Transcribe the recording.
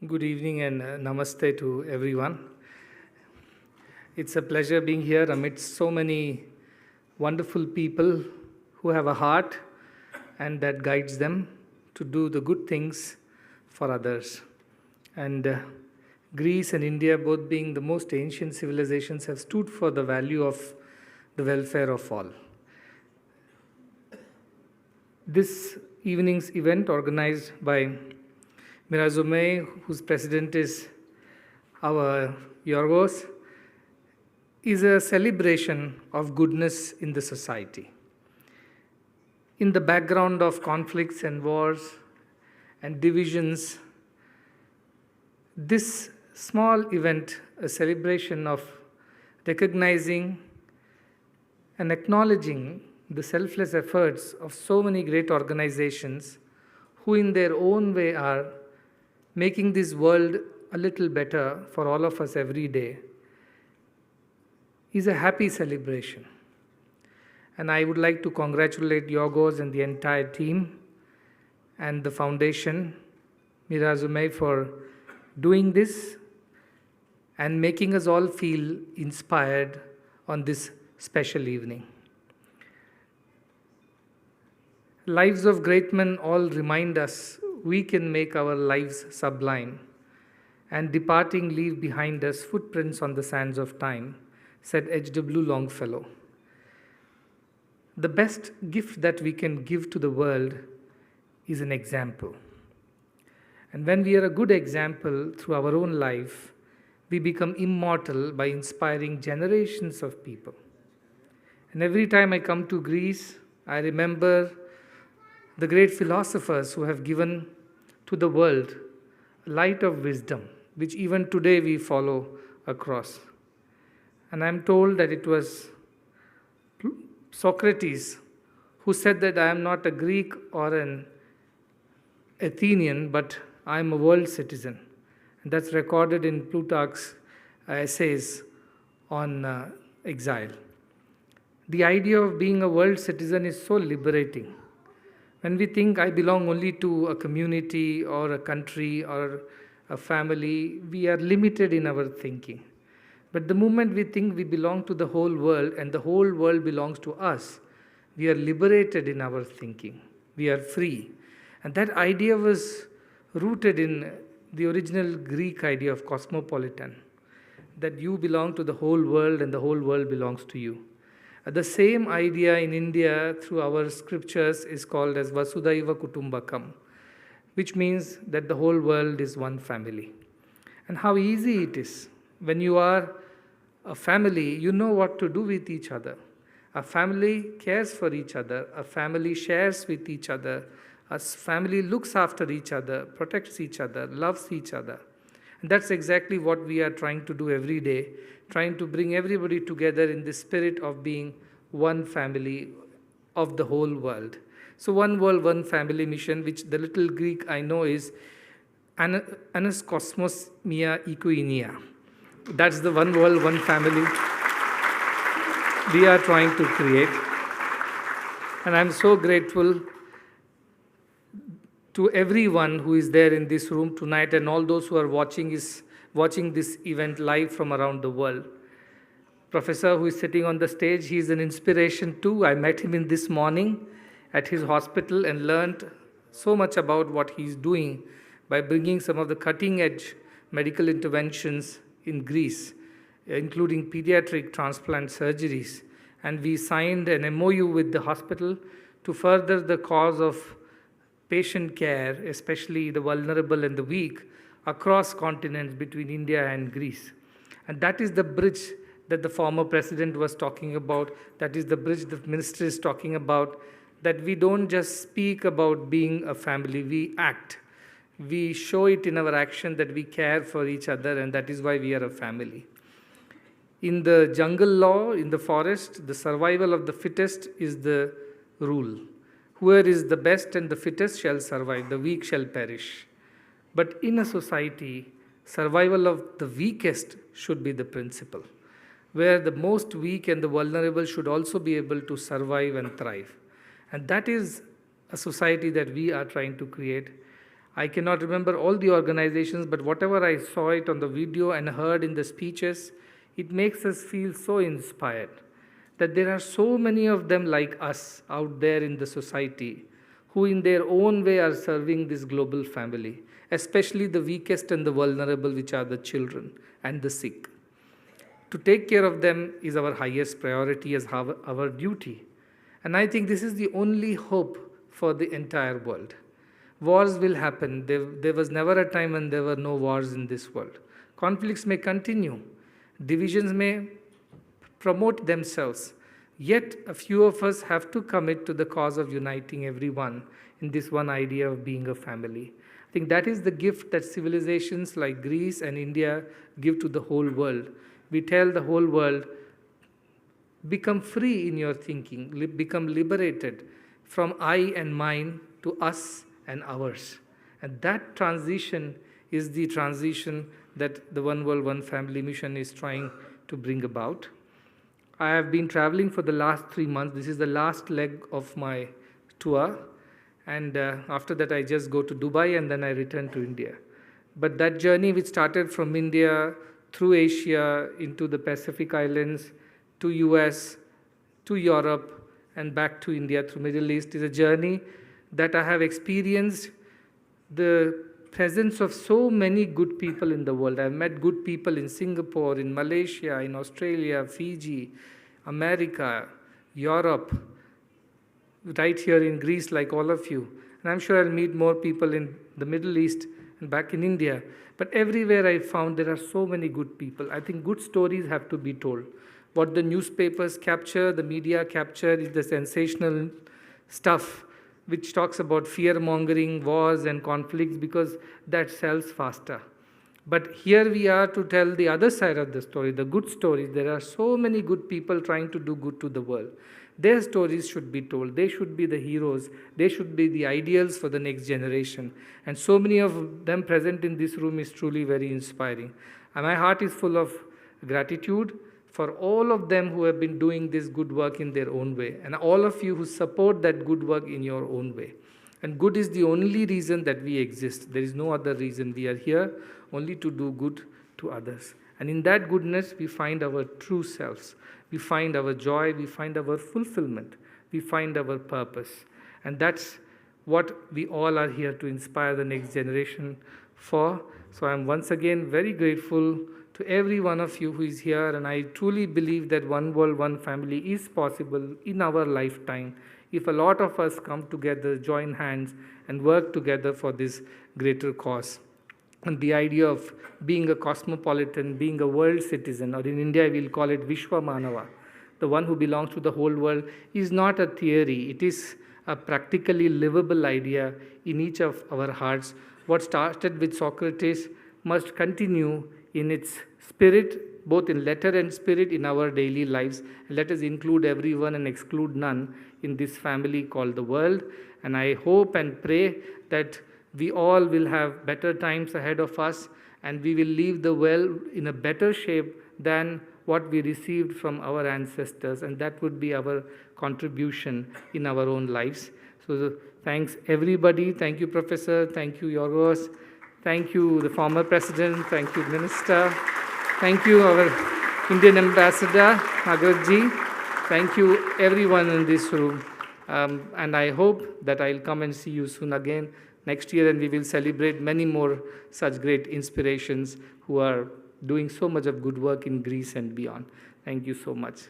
Good evening and namaste to everyone. It's a pleasure being here amidst so many wonderful people who have a heart and that guides them to do the good things for others. And Greece and India, both being the most ancient civilizations, have stood for the value of the welfare of all. This evening's event, organized by Mirazume, whose president is our Yorgos, is a celebration of goodness in the society. In the background of conflicts and wars and divisions, this small event, a celebration of recognizing and acknowledging the selfless efforts of so many great organizations who in their own way are making this world a little better for all of us every day, is a happy celebration. And I would like to congratulate Yorgos and the entire team and the foundation, Mirazume, for doing this and making us all feel inspired on this special evening. Lives of great men all remind us we can make our lives sublime, and departing leave behind us footprints on the sands of time, said H.W. Longfellow. The best gift that we can give to the world is an example. And when we are a good example through our own life, we become immortal by inspiring generations of people. And every time I come to Greece, I remember the great philosophers who have given to the world a light of wisdom, which even today we follow across. And I'm told that it was Socrates who said that I am not a Greek or an Athenian, but I am a world citizen. And that's recorded in Plutarch's essays on exile. The idea of being a world citizen is so liberating. When we think I belong only to a community or a country or a family, we are limited in our thinking. But the moment we think we belong to the whole world and the whole world belongs to us, we are liberated in our thinking. We are free. And that idea was rooted in the original Greek idea of cosmopolitan, that you belong to the whole world and the whole world belongs to you. The same idea in India through our scriptures is called as Vasudhaiva Kutumbakam, which means that the whole world is one family. And how easy it is. When you are a family, you know what to do with each other. A family cares for each other. A family shares with each other. A family looks after each other, protects each other, loves each other. And that's exactly what we are trying to do every day, trying to bring everybody together in the spirit of being one family of the whole world. So one world, one family mission, which the little Greek I know is Anas Kosmos Mia Ikuinia. That's the one world, one family we are trying to create. And I'm so grateful to everyone who is there in this room tonight and all those who are watching this event live from around the world. Professor who is sitting on the stage, he is an inspiration too. I met him in this morning at his hospital and learned so much about what he's doing by bringing some of the cutting-edge medical interventions in Greece, including pediatric transplant surgeries. And we signed an MOU with the hospital to further the cause of patient care, especially the vulnerable and the weak, across continents between India and Greece. And that is the bridge that the former president was talking about. That is the bridge the minister is talking about, that we don't just speak about being a family, we act. We show it in our action that we care for each other, and that is why we are a family. In the jungle law, in the forest, the survival of the fittest is the rule. Whoever is the best and the fittest shall survive, the weak shall perish. But in a society, survival of the weakest should be the principle, where the most weak and the vulnerable should also be able to survive and thrive. And that is a society that we are trying to create. I cannot remember all the organizations, but whatever I saw it on the video and heard in the speeches, it makes us feel so inspired that there are so many of them like us out there in the society who in their own way are serving this global family, especially the weakest and the vulnerable, which are the children and the sick. To take care of them is our highest priority as our duty. And I think this is the only hope for the entire world. Wars will happen. There was never a time when there were no wars in this world. Conflicts may continue. Divisions may promote themselves. Yet a few of us have to commit to the cause of uniting everyone in this one idea of being a family. I think that is the gift that civilizations like Greece and India give to the whole world. We tell the whole world, become free in your thinking, become liberated from I and mine to us and ours. And that transition is the transition that the One World, One Family mission is trying to bring about. I have been traveling for the last 3 months. This is the last leg of my tour. And after that, I just go to Dubai and then I return to India. But that journey, which started from India, through Asia, into the Pacific Islands, to US, to Europe, and back to India through Middle East, is a journey that I have experienced the presence of so many good people in the world. I've met good people in Singapore, in Malaysia, in Australia, Fiji, America, Europe, right here in Greece, like all of you. And I'm sure I'll meet more people in the Middle East and back in India. But everywhere I found there are so many good people. I think good stories have to be told. What the newspapers capture, the media capture, is the sensational stuff which talks about fear-mongering, wars and conflicts, because that sells faster. But here we are to tell the other side of the story, the good stories. There are so many good people trying to do good to the world. Their stories should be told. They should be the heroes. They should be the ideals for the next generation. And so many of them present in this room is truly very inspiring. And my heart is full of gratitude for all of them who have been doing this good work in their own way, and all of you who support that good work in your own way. And good is the only reason that we exist. There is no other reason. We are here only to do good to others. And in that goodness, we find our true selves. We find our joy. We find our fulfillment. We find our purpose. And that's what we all are here to inspire the next generation for. So I'm once again very grateful to every one of you who is here, and I truly believe that One World, One Family is possible in our lifetime if a lot of us come together, join hands, and work together for this greater cause. And the idea of being a cosmopolitan, being a world citizen, or in India we'll call it Vishwa Manava, the one who belongs to the whole world, is not a theory. It is a practically livable idea in each of our hearts. What started with Socrates must continue in its spirit, both in letter and spirit, in our daily lives. Let us include everyone and exclude none in this family called the world. And I hope and pray that we all will have better times ahead of us, and we will leave the world in a better shape than what we received from our ancestors, and that would be our contribution in our own lives. So thanks everybody. Thank you, Professor. Thank you, Yorgos. Thank you, the former President. Thank you, Minister. Thank you, our Indian Ambassador, Nagarji. Thank you, everyone in this room. And I hope that I'll come and see you soon again next year, and we will celebrate many more such great inspirations who are doing so much of good work in Greece and beyond. Thank you so much.